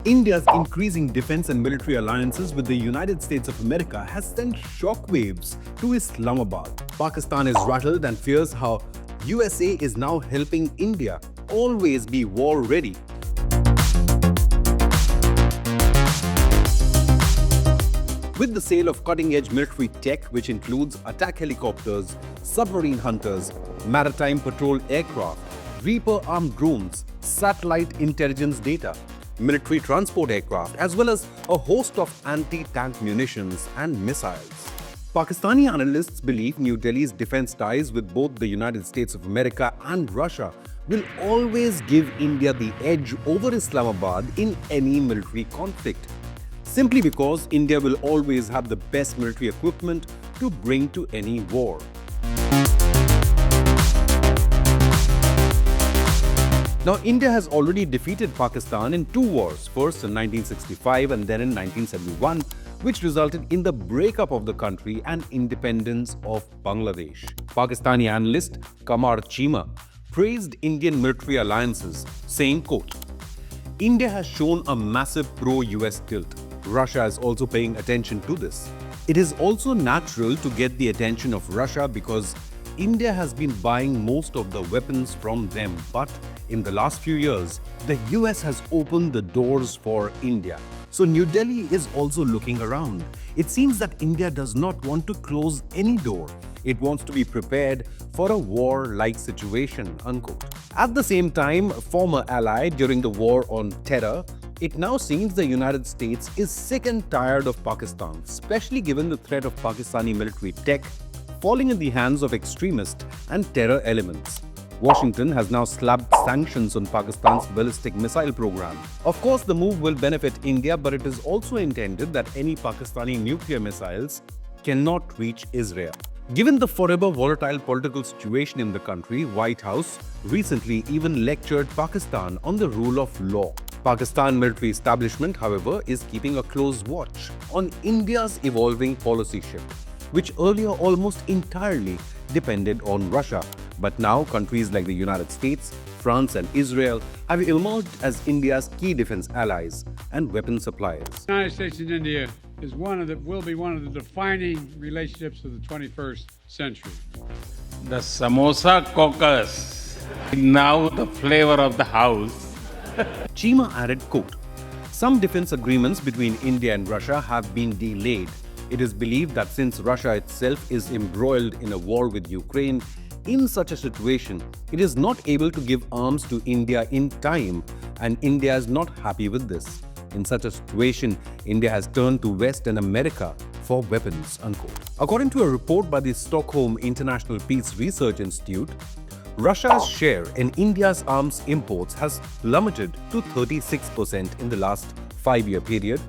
India's increasing defense and military alliances with the United States of America has sent shockwaves to Islamabad. Pakistan is rattled and fears how USA is now helping India always be war ready. With the sale of cutting-edge military tech, which includes attack helicopters, submarine hunters, maritime patrol aircraft, Reaper armed drones, satellite intelligence data, military transport aircraft, as well as a host of anti-tank munitions and missiles. Pakistani analysts believe New Delhi's defense ties with both the United States of America and Russia will always give India the edge over Islamabad in any military conflict, simply because India will always have the best military equipment to bring to any war. Now, India has already defeated Pakistan in two wars, first in 1965 and then in 1971, which resulted in the breakup of the country and independence of Bangladesh. Pakistani analyst Qamar Cheema praised Indian military alliances, saying, quote, "India has shown a massive pro-US tilt. Russia is also paying attention to this. It is also natural to get the attention of Russia because India has been buying most of the weapons from them, but in the last few years, the US has opened the doors for India. So New Delhi is also looking around. It seems that India does not want to close any door. It wants to be prepared for a war-like situation," unquote. At the same time, former ally during the war on terror, it now seems the United States is sick and tired of Pakistan, especially given the threat of Pakistani military tech falling in the hands of extremists and terror elements. Washington has now slapped sanctions on Pakistan's ballistic missile program. Of course, the move will benefit India, but it is also intended that any Pakistani nuclear missiles cannot reach Israel. Given the forever volatile political situation in the country, White House recently even lectured Pakistan on the rule of law. Pakistan military establishment, however, is keeping a close watch on India's evolving policy shift, which earlier almost entirely depended on Russia. But now countries like the United States, France and Israel have emerged as India's key defense allies and weapon suppliers. The United States and India will be one of the defining relationships of the 21st century. The samosa caucus, now the flavor of the house. Cheema added, quote, "Some defense agreements between India and Russia have been delayed. It is believed that since Russia itself is embroiled in a war with Ukraine, in such a situation, it is not able to give arms to India in time, and India is not happy with this. In such a situation, India has turned to West and America for weapons," unquote. According to a report by the Stockholm International Peace Research Institute, Russia's share in India's arms imports has plummeted to 36% in the last 5-year period,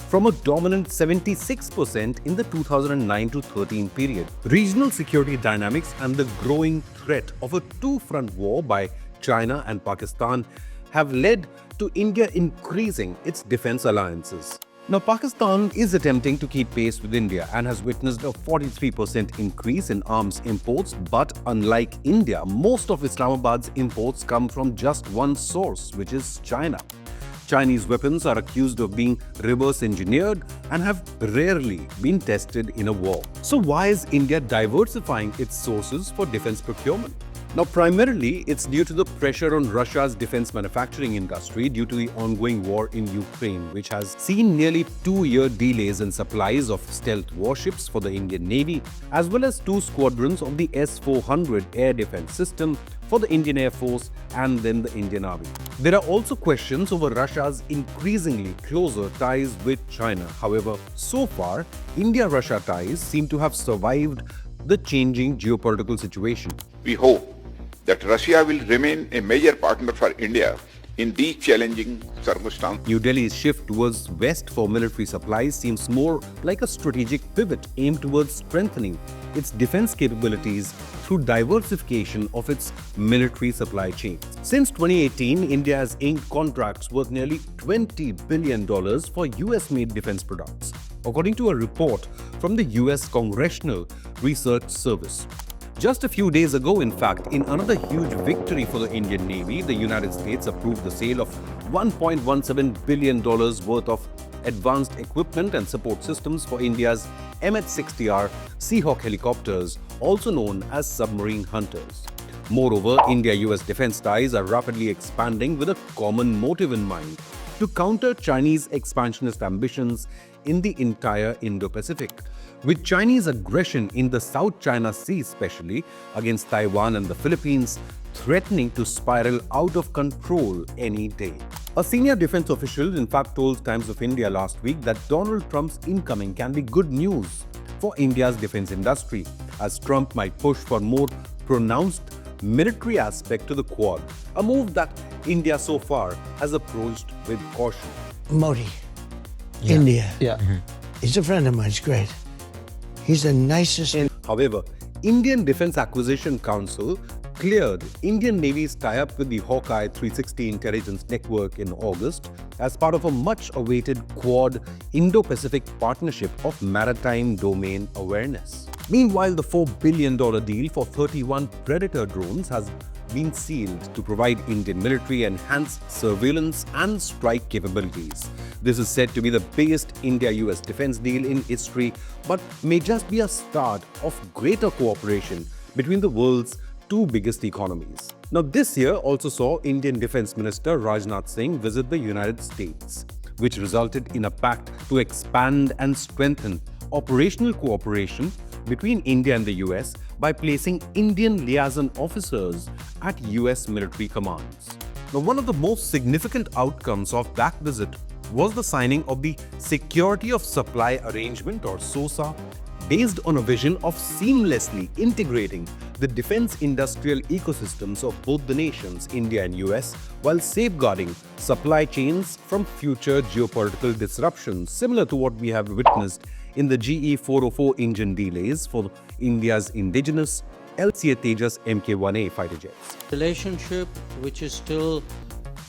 from a dominant 76% in the 2009 to 13 period. Regional security dynamics and the growing threat of a two-front war by China and Pakistan have led to India increasing its defense alliances. Now, Pakistan is attempting to keep pace with India and has witnessed a 43% increase in arms imports, but unlike India, most of Islamabad's imports come from just one source, which is China. Chinese weapons are accused of being reverse engineered and have rarely been tested in a war. So why is India diversifying its sources for defense procurement? Now, primarily, it's due to the pressure on Russia's defense manufacturing industry due to the ongoing war in Ukraine, which has seen nearly 2-year delays in supplies of stealth warships for the Indian Navy, as well as 2 squadrons of the S-400 air defense system for the Indian Air Force and then the Indian Army. There are also questions over Russia's increasingly closer ties with China. However, so far, India-Russia ties seem to have survived the changing geopolitical situation. We hope that Russia will remain a major partner for India in these challenging circumstances. New Delhi's shift towards West for military supplies seems more like a strategic pivot aimed towards strengthening its defense capabilities through diversification of its military supply chains. Since 2018, India has inked contracts worth nearly $20 billion for US-made defense products, according to a report from the US Congressional Research Service. Just a few days ago, in fact, in another huge victory for the Indian Navy, the United States approved the sale of $1.17 billion worth of advanced equipment and support systems for India's MH-60R Seahawk helicopters, also known as submarine hunters. Moreover, India-US defense ties are rapidly expanding with a common motive in mind: to counter Chinese expansionist ambitions in the entire Indo-Pacific. With Chinese aggression in the South China Sea especially against Taiwan and the Philippines threatening to spiral out of control any day. A senior defense official in fact told Times of India last week that Donald Trump's incoming can be good news for India's defense industry, as Trump might push for more pronounced military aspect to the Quad, a move that India so far has approached with caution. Modi, India. He's a friend of mine. He's great. He's the nicest. However, Indian Defence Acquisition Council cleared Indian Navy's tie-up with the Hawkeye 360 intelligence network in August as part of a much-awaited Quad Indo-Pacific partnership of maritime domain awareness. Meanwhile, the $4 billion deal for 31 Predator drones has been sealed to provide Indian military enhanced surveillance and strike capabilities. This is said to be the biggest India-US defense deal in history, but may just be a start of greater cooperation between the world's two biggest economies. Now, this year also saw Indian Defense Minister Rajnath Singh visit the United States, which resulted in a pact to expand and strengthen operational cooperation between India and the US by placing Indian liaison officers at US military commands. Now, one of the most significant outcomes of that visit was the signing of the Security of Supply Arrangement, or SOSA, based on a vision of seamlessly integrating the defense industrial ecosystems of both the nations, India and US, while safeguarding supply chains from future geopolitical disruptions, similar to what we have witnessed in the GE 404 engine delays for India's indigenous LCA Tejas Mk1A fighter jets. Relationship which is still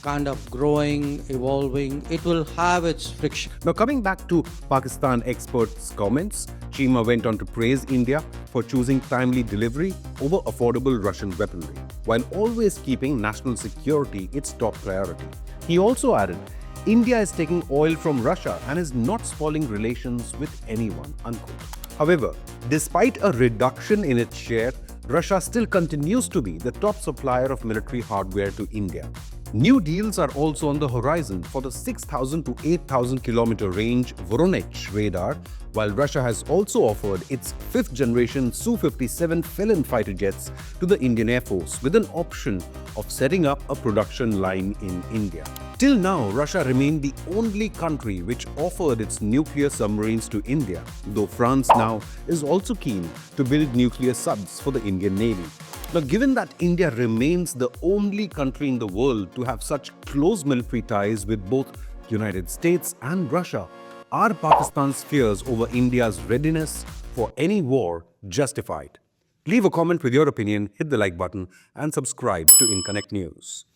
kind of growing, evolving, it will have its friction. Now, coming back to Pakistan experts' comments, Chima went on to praise India for choosing timely delivery over affordable Russian weaponry, while always keeping national security its top priority. He also added, India is taking oil from Russia and is not spoiling relations with anyone, unquote. However, despite a reduction in its share, Russia still continues to be the top supplier of military hardware to India. New deals are also on the horizon for the 6,000 to 8,000 kilometer range Voronezh radar, while Russia has also offered its 5th generation Su-57 Felon fighter jets to the Indian Air Force with an option of setting up a production line in India. Till now, Russia remained the only country which offered its nuclear submarines to India, though France now is also keen to build nuclear subs for the Indian Navy. Now, given that India remains the only country in the world to have such close military ties with both the United States and Russia, are Pakistan's fears over India's readiness for any war justified? Leave a comment with your opinion, hit the like button and subscribe to Inconnect News.